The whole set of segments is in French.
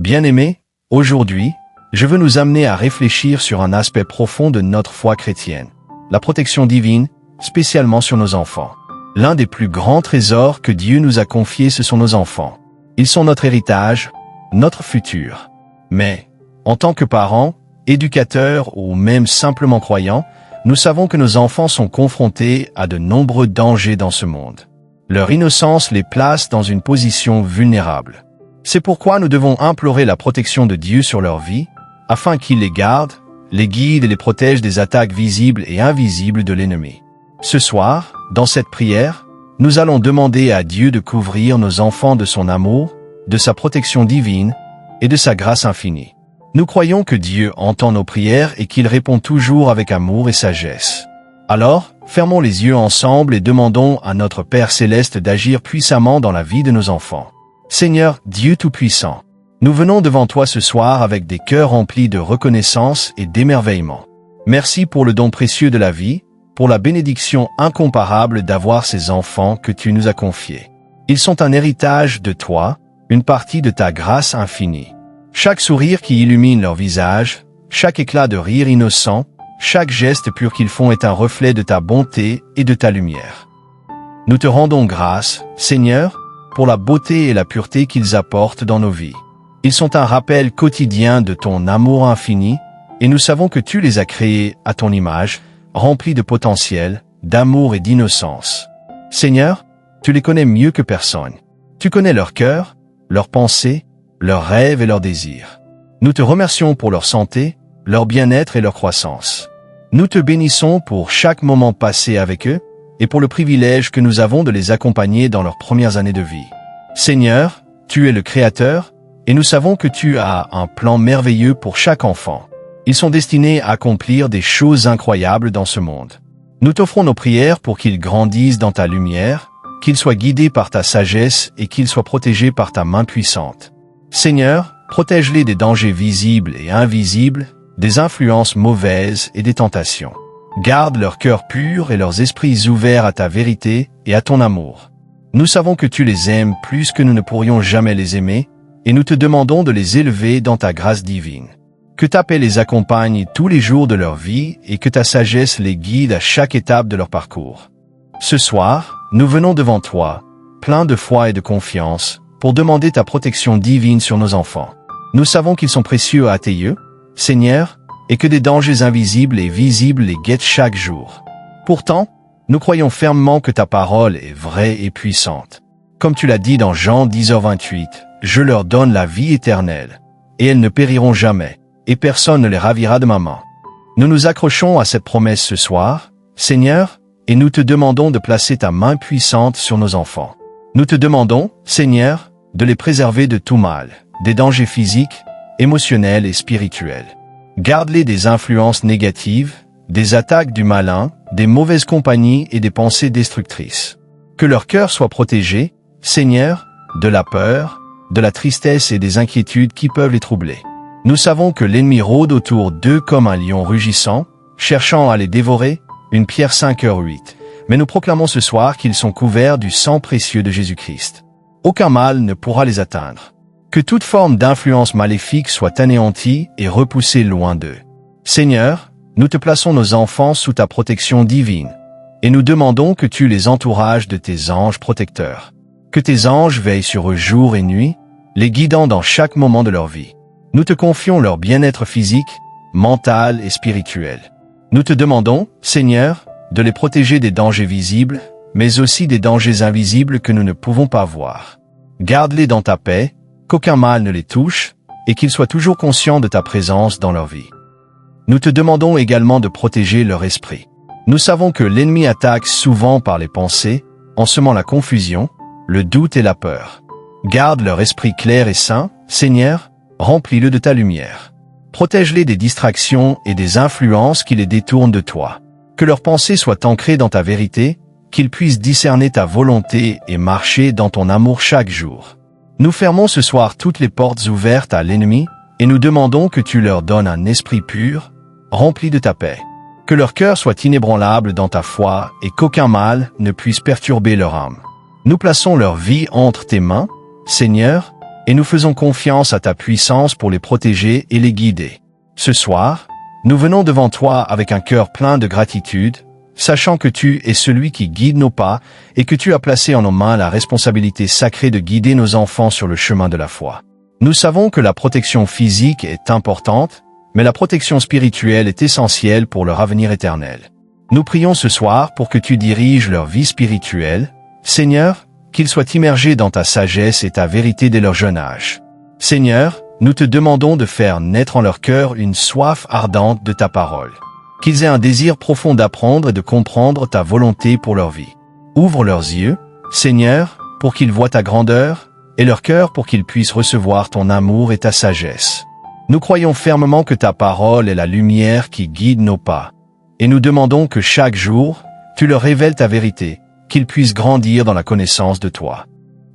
Bien-aimés, aujourd'hui, je veux nous amener à réfléchir sur un aspect profond de notre foi chrétienne, la protection divine, spécialement sur nos enfants. L'un des plus grands trésors que Dieu nous a confiés, ce sont nos enfants. Ils sont notre héritage, notre futur. Mais, en tant que parents, éducateurs ou même simplement croyants, nous savons que nos enfants sont confrontés à de nombreux dangers dans ce monde. Leur innocence les place dans une position vulnérable. C'est pourquoi nous devons implorer la protection de Dieu sur leur vie, afin qu'il les garde, les guide et les protège des attaques visibles et invisibles de l'ennemi. Ce soir, dans cette prière, nous allons demander à Dieu de couvrir nos enfants de son amour, de sa protection divine et de sa grâce infinie. Nous croyons que Dieu entend nos prières et qu'il répond toujours avec amour et sagesse. Alors, fermons les yeux ensemble et demandons à notre Père Céleste d'agir puissamment dans la vie de nos enfants. Seigneur, Dieu Tout-Puissant, nous venons devant toi ce soir avec des cœurs remplis de reconnaissance et d'émerveillement. Merci pour le don précieux de la vie, pour la bénédiction incomparable d'avoir ces enfants que tu nous as confiés. Ils sont un héritage de toi, une partie de ta grâce infinie. Chaque sourire qui illumine leur visage, chaque éclat de rire innocent, chaque geste pur qu'ils font est un reflet de ta bonté et de ta lumière. Nous te rendons grâce, Seigneur, pour la beauté et la pureté qu'ils apportent dans nos vies. Ils sont un rappel quotidien de ton amour infini, et nous savons que tu les as créés à ton image, remplis de potentiel, d'amour et d'innocence. Seigneur, tu les connais mieux que personne. Tu connais leur cœur, leurs pensées, leurs rêves et leurs désirs. Nous te remercions pour leur santé, leur bien-être et leur croissance. Nous te bénissons pour chaque moment passé avec eux et pour le privilège que nous avons de les accompagner dans leurs premières années de vie. Seigneur, tu es le Créateur et nous savons que tu as un plan merveilleux pour chaque enfant. Ils sont destinés à accomplir des choses incroyables dans ce monde. Nous t'offrons nos prières pour qu'ils grandissent dans ta lumière, qu'ils soient guidés par ta sagesse et qu'ils soient protégés par ta main puissante. Seigneur, protège-les des dangers visibles et invisibles, des influences mauvaises et des tentations. Garde leur cœur pur et leurs esprits ouverts à ta vérité et à ton amour. Nous savons que tu les aimes plus que nous ne pourrions jamais les aimer, et nous te demandons de les élever dans ta grâce divine. Que ta paix les accompagne tous les jours de leur vie et que ta sagesse les guide à chaque étape de leur parcours. Ce soir, nous venons devant toi, pleins de foi et de confiance, pour demander ta protection divine sur nos enfants. Nous savons qu'ils sont précieux à tes yeux, Seigneur, et que des dangers invisibles et visibles les guettent chaque jour. Pourtant, nous croyons fermement que ta parole est vraie et puissante. Comme tu l'as dit dans Jean 10h28, « Je leur donne la vie éternelle, et elles ne périront jamais, et personne ne les ravira de ma main. » Nous nous accrochons à cette promesse ce soir, Seigneur, et nous te demandons de placer ta main puissante sur nos enfants. Nous te demandons, Seigneur, de les préserver de tout mal, des dangers physiques, émotionnels et spirituels. Garde-les des influences négatives, des attaques du malin, des mauvaises compagnies et des pensées destructrices. Que leur cœur soit protégé, Seigneur, de la peur, de la tristesse et des inquiétudes qui peuvent les troubler. Nous savons que l'ennemi rôde autour d'eux comme un lion rugissant, cherchant à les dévorer, une Pierre 5h8. Mais nous proclamons ce soir qu'ils sont couverts du sang précieux de Jésus-Christ. Aucun mal ne pourra les atteindre. Que toute forme d'influence maléfique soit anéantie et repoussée loin d'eux. Seigneur, nous te plaçons nos enfants sous ta protection divine, et nous demandons que tu les entourages de tes anges protecteurs. Que tes anges veillent sur eux jour et nuit, les guidant dans chaque moment de leur vie. Nous te confions leur bien-être physique, mental et spirituel. Nous te demandons, Seigneur, de les protéger des dangers visibles, mais aussi des dangers invisibles que nous ne pouvons pas voir. Garde-les dans ta paix, qu'aucun mal ne les touche, et qu'ils soient toujours conscients de ta présence dans leur vie. Nous te demandons également de protéger leur esprit. Nous savons que l'ennemi attaque souvent par les pensées, en semant la confusion, le doute et la peur. Garde leur esprit clair et sain, Seigneur, remplis-le de ta lumière. Protège-les des distractions et des influences qui les détournent de toi. Que leurs pensées soient ancrées dans ta vérité, qu'ils puissent discerner ta volonté et marcher dans ton amour chaque jour. Nous fermons ce soir toutes les portes ouvertes à l'ennemi et nous demandons que tu leur donnes un esprit pur, rempli de ta paix. Que leur cœur soit inébranlable dans ta foi et qu'aucun mal ne puisse perturber leur âme. Nous plaçons leur vie entre tes mains, Seigneur, et nous faisons confiance à ta puissance pour les protéger et les guider. Ce soir, nous venons devant toi avec un cœur plein de gratitude, sachant que tu es celui qui guide nos pas et que tu as placé en nos mains la responsabilité sacrée de guider nos enfants sur le chemin de la foi. Nous savons que la protection physique est importante, mais la protection spirituelle est essentielle pour leur avenir éternel. Nous prions ce soir pour que tu diriges leur vie spirituelle. Seigneur, qu'ils soient immergés dans ta sagesse et ta vérité dès leur jeune âge. Seigneur, nous te demandons de faire naître en leur cœur une soif ardente de ta parole. Qu'ils aient un désir profond d'apprendre et de comprendre ta volonté pour leur vie. Ouvre leurs yeux, Seigneur, pour qu'ils voient ta grandeur, et leur cœur pour qu'ils puissent recevoir ton amour et ta sagesse. Nous croyons fermement que ta parole est la lumière qui guide nos pas. Et nous demandons que chaque jour, tu leur révèles ta vérité, qu'ils puissent grandir dans la connaissance de toi.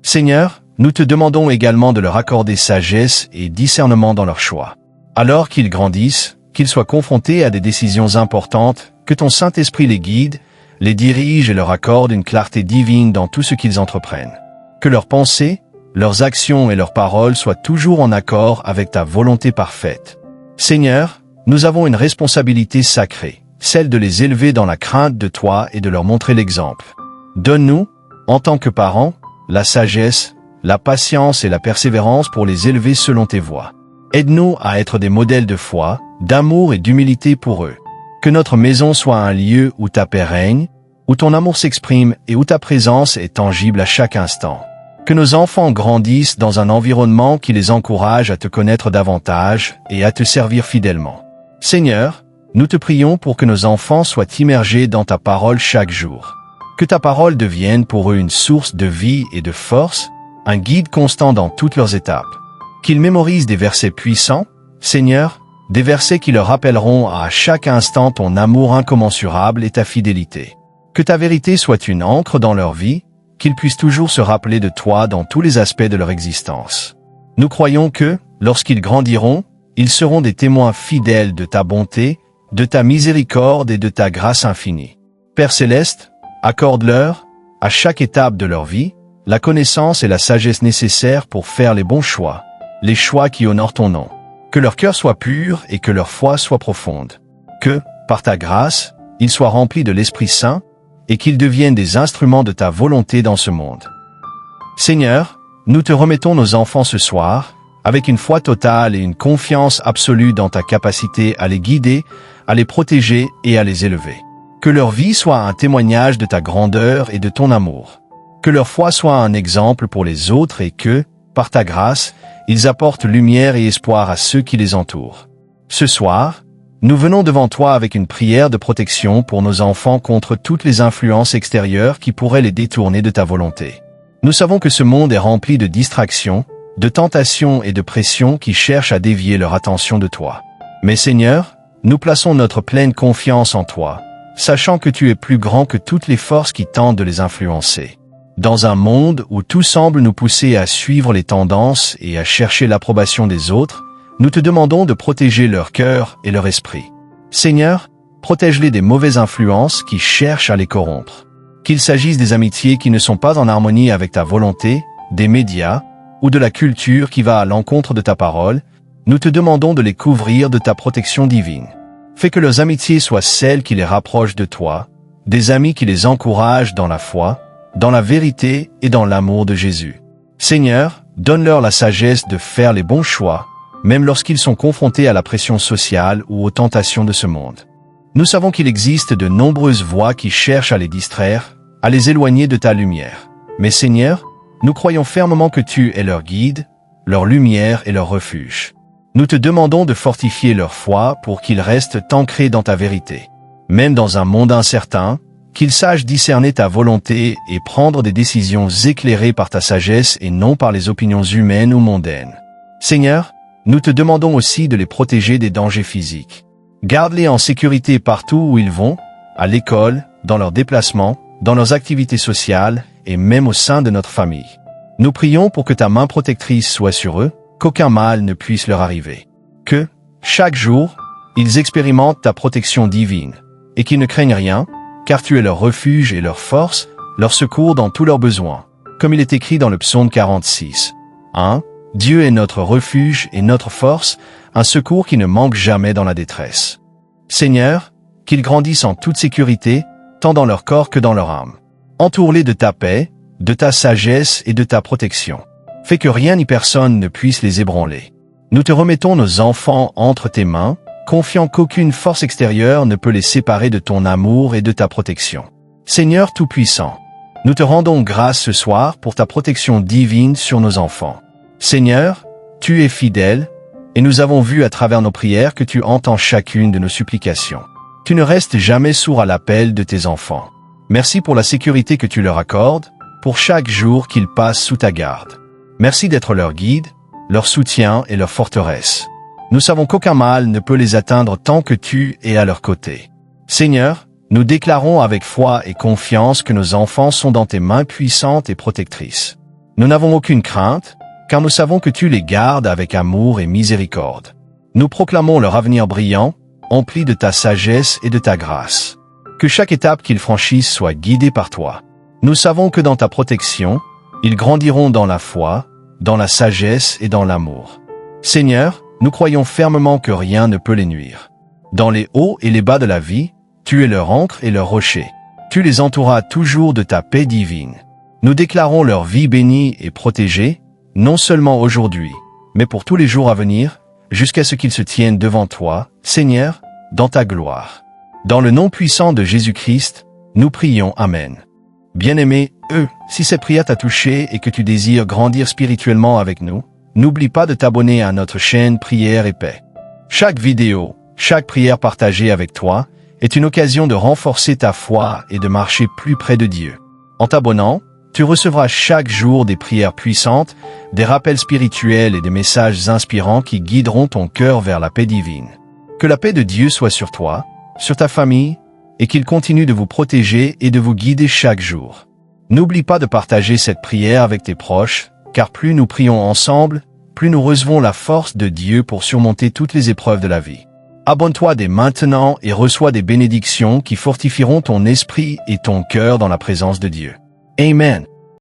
Seigneur, nous te demandons également de leur accorder sagesse et discernement dans leurs choix. Alors qu'ils grandissent, qu'ils soient confrontés à des décisions importantes, que ton Saint-Esprit les guide, les dirige et leur accorde une clarté divine dans tout ce qu'ils entreprennent. Que leurs pensées, leurs actions et leurs paroles soient toujours en accord avec ta volonté parfaite. Seigneur, nous avons une responsabilité sacrée, celle de les élever dans la crainte de toi et de leur montrer l'exemple. Donne-nous, en tant que parents, la sagesse, la patience et la persévérance pour les élever selon tes voies. Aide-nous à être des modèles de foi, d'amour et d'humilité pour eux. Que notre maison soit un lieu où ta paix règne, où ton amour s'exprime et où ta présence est tangible à chaque instant. Que nos enfants grandissent dans un environnement qui les encourage à te connaître davantage et à te servir fidèlement. Seigneur, nous te prions pour que nos enfants soient immergés dans ta parole chaque jour. Que ta parole devienne pour eux une source de vie et de force, un guide constant dans toutes leurs étapes. Qu'ils mémorisent des versets puissants, Seigneur, des versets qui leur rappelleront à chaque instant ton amour incommensurable et ta fidélité. Que ta vérité soit une ancre dans leur vie, qu'ils puissent toujours se rappeler de toi dans tous les aspects de leur existence. Nous croyons que, lorsqu'ils grandiront, ils seront des témoins fidèles de ta bonté, de ta miséricorde et de ta grâce infinie. Père céleste, accorde-leur, à chaque étape de leur vie, la connaissance et la sagesse nécessaires pour faire les bons choix, les choix qui honorent ton nom. Que leur cœur soit pur et que leur foi soit profonde. Que, par ta grâce, ils soient remplis de l'Esprit Saint, et qu'ils deviennent des instruments de ta volonté dans ce monde. Seigneur, nous te remettons nos enfants ce soir, avec une foi totale et une confiance absolue dans ta capacité à les guider, à les protéger et à les élever. Que leur vie soit un témoignage de ta grandeur et de ton amour. Que leur foi soit un exemple pour les autres et que, par ta grâce, ils apportent lumière et espoir à ceux qui les entourent. Ce soir, nous venons devant toi avec une prière de protection pour nos enfants contre toutes les influences extérieures qui pourraient les détourner de ta volonté. Nous savons que ce monde est rempli de distractions, de tentations et de pressions qui cherchent à dévier leur attention de toi. Mais Seigneur, nous plaçons notre pleine confiance en toi, sachant que tu es plus grand que toutes les forces qui tentent de les influencer. Dans un monde où tout semble nous pousser à suivre les tendances et à chercher l'approbation des autres, nous te demandons de protéger leur cœur et leur esprit. Seigneur, protège-les des mauvaises influences qui cherchent à les corrompre. Qu'il s'agisse des amitiés qui ne sont pas en harmonie avec ta volonté, des médias, ou de la culture qui va à l'encontre de ta parole, nous te demandons de les couvrir de ta protection divine. Fais que leurs amitiés soient celles qui les rapprochent de toi, des amis qui les encouragent dans la foi, dans la vérité et dans l'amour de Jésus. Seigneur, donne-leur la sagesse de faire les bons choix, même lorsqu'ils sont confrontés à la pression sociale ou aux tentations de ce monde. Nous savons qu'il existe de nombreuses voies qui cherchent à les distraire, à les éloigner de ta lumière. Mais Seigneur, nous croyons fermement que tu es leur guide, leur lumière et leur refuge. Nous te demandons de fortifier leur foi pour qu'ils restent ancrés dans ta vérité. Même dans un monde incertain, qu'ils sachent discerner ta volonté et prendre des décisions éclairées par ta sagesse et non par les opinions humaines ou mondaines. Seigneur, nous te demandons aussi de les protéger des dangers physiques. Garde-les en sécurité partout où ils vont, à l'école, dans leurs déplacements, dans leurs activités sociales et même au sein de notre famille. Nous prions pour que ta main protectrice soit sur eux, qu'aucun mal ne puisse leur arriver. Que, chaque jour, ils expérimentent ta protection divine et qu'ils ne craignent rien, car tu es leur refuge et leur force, leur secours dans tous leurs besoins, comme il est écrit dans le psaume 46. 1. Dieu est notre refuge et notre force, un secours qui ne manque jamais dans la détresse. Seigneur, qu'ils grandissent en toute sécurité, tant dans leur corps que dans leur âme. Entoure-les de ta paix, de ta sagesse et de ta protection. Fais que rien ni personne ne puisse les ébranler. Nous te remettons nos enfants entre tes mains, confiant qu'aucune force extérieure ne peut les séparer de ton amour et de ta protection. Seigneur Tout-Puissant, nous te rendons grâce ce soir pour ta protection divine sur nos enfants. Seigneur, tu es fidèle, et nous avons vu à travers nos prières que tu entends chacune de nos supplications. Tu ne restes jamais sourd à l'appel de tes enfants. Merci pour la sécurité que tu leur accordes, pour chaque jour qu'ils passent sous ta garde. Merci d'être leur guide, leur soutien et leur forteresse. Nous savons qu'aucun mal ne peut les atteindre tant que tu es à leur côté. Seigneur, nous déclarons avec foi et confiance que nos enfants sont dans tes mains puissantes et protectrices. Nous n'avons aucune crainte, car nous savons que tu les gardes avec amour et miséricorde. Nous proclamons leur avenir brillant, empli de ta sagesse et de ta grâce. Que chaque étape qu'ils franchissent soit guidée par toi. Nous savons que dans ta protection, ils grandiront dans la foi, dans la sagesse et dans l'amour. Seigneur, nous croyons fermement que rien ne peut les nuire. Dans les hauts et les bas de la vie, tu es leur ancre et leur rocher. Tu les entouras toujours de ta paix divine. Nous déclarons leur vie bénie et protégée, non seulement aujourd'hui, mais pour tous les jours à venir, jusqu'à ce qu'ils se tiennent devant toi, Seigneur, dans ta gloire. Dans le nom puissant de Jésus-Christ, nous prions Amen. Bien-aimés, si cette prière t'a touché et que tu désires grandir spirituellement avec nous, n'oublie pas de t'abonner à notre chaîne Prière et Paix. Chaque vidéo, chaque prière partagée avec toi est une occasion de renforcer ta foi et de marcher plus près de Dieu. En t'abonnant, tu recevras chaque jour des prières puissantes, des rappels spirituels et des messages inspirants qui guideront ton cœur vers la paix divine. Que la paix de Dieu soit sur toi, sur ta famille, et qu'il continue de vous protéger et de vous guider chaque jour. N'oublie pas de partager cette prière avec tes proches, car plus nous prions ensemble, plus nous recevons la force de Dieu pour surmonter toutes les épreuves de la vie. Abonne-toi dès maintenant et reçois des bénédictions qui fortifieront ton esprit et ton cœur dans la présence de Dieu. Amen.